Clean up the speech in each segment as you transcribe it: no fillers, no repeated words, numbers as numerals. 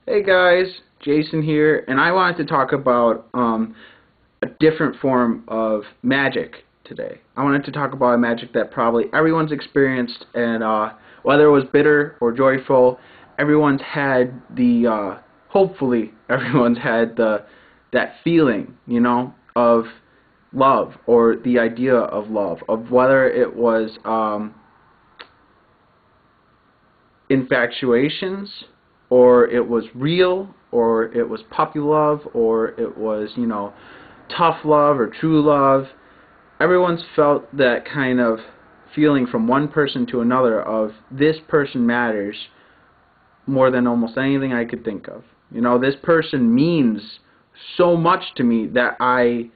Hey guys, Jason here, and I wanted to talk about a different form of magic today. I wanted to talk about a magic that probably everyone's experienced, and whether it was bitter or joyful, everyone's had hopefully everyone's had that feeling, of love, or the idea of love, of whether it was infatuations, or it was real, or it was puppy love, or it was, tough love or true love. Everyone's felt that kind of feeling from one person to another of this person matters more than almost anything I could think of. This person means so much to me that I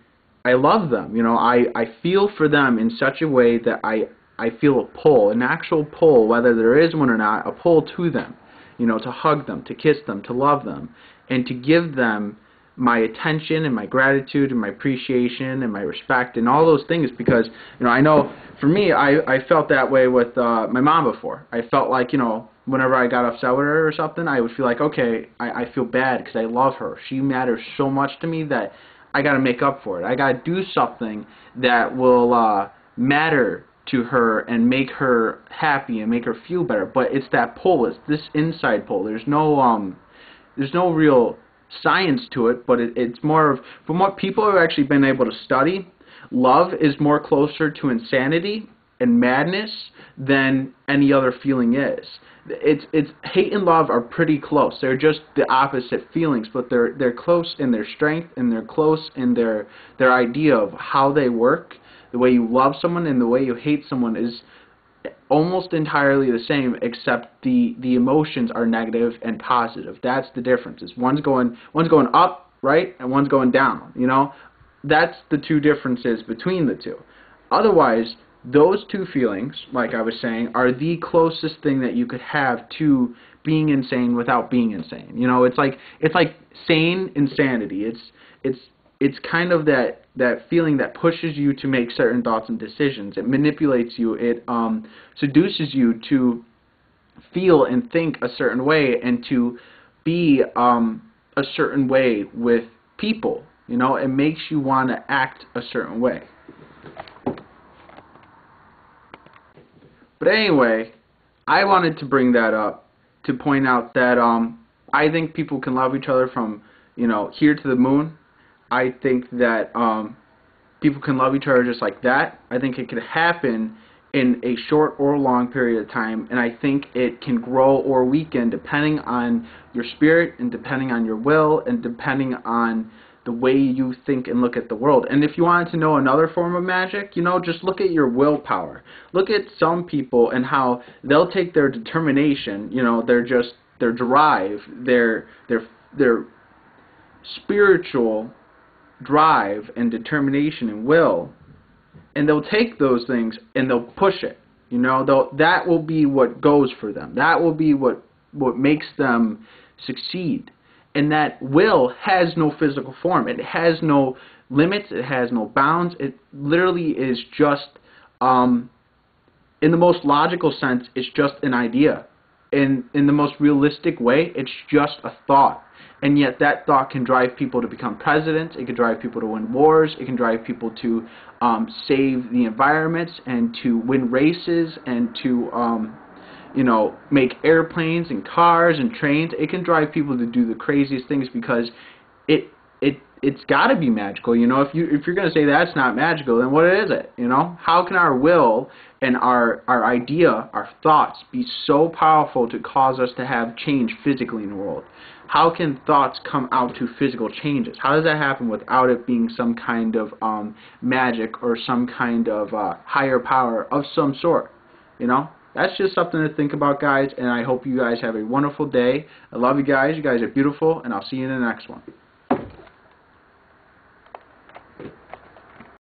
love them. I feel for them in such a way that I feel a pull, an actual pull, whether there is one or not, a pull to them, to hug them, to kiss them, to love them, and to give them my attention and my gratitude and my appreciation and my respect and all those things, because I know for me I felt that way with my mom before. I felt like whenever I got upset with her or something, I would feel like, okay, I feel bad because I love her. She matters so much to me that I got to make up for it. I got to do something that will matter to her and make her happy and make her feel better. But it's that pull. It's this inside pull. There's no real science to it, but it's more of, from what people have actually been able to study, love is more closer to insanity and madness than any other feeling is. It's hate and love are pretty close. They're just the opposite feelings, but they're close in their strength, and they're close in their idea of how they work. The way you love someone and the way you hate someone is almost entirely the same, except the emotions are negative and positive. That's the difference. Is one's going up, right, and one's going down. That's the two differences between the two. Otherwise, those two feelings, like I was saying, are the closest thing that you could have to being insane without being insane. It's like sane insanity. It's kind of that feeling that pushes you to make certain thoughts and decisions. It manipulates you. It seduces you to feel and think a certain way and to be a certain way with people. It makes you want to act a certain way. But anyway, I wanted to bring that up to point out that I think people can love each other from here to the moon. I think that people can love each other just like that. I think it could happen in a short or long period of time, and I think it can grow or weaken depending on your spirit and depending on your will and depending on the way you think and look at the world. And if you wanted to know another form of magic, just look at your willpower. Look at some people and how they'll take their determination, their drive, their spiritual drive and determination and will, and they'll take those things and they'll push it. That will be what goes for them. That will be what makes them succeed. And that will has no physical form. It has no limits. It has no bounds. It literally is just, in the most logical sense, it's just an idea. In the most realistic way, it's just a thought. And yet that thought can drive people to become presidents. It can drive people to win wars. It can drive people to save the environments and to win races and to make airplanes and cars and trains. It can drive people to do the craziest things because it's got to be magical. If you're going to say that's not magical, then what is it? How can our will and our idea, our thoughts, be so powerful to cause us to have change physically in the world? How can thoughts come out to physical changes? How does that happen without it being some kind of magic or some kind of higher power of some sort? That's just something to think about, guys, and I hope you guys have a wonderful day. I love you guys. You guys are beautiful, and I'll see you in the next one.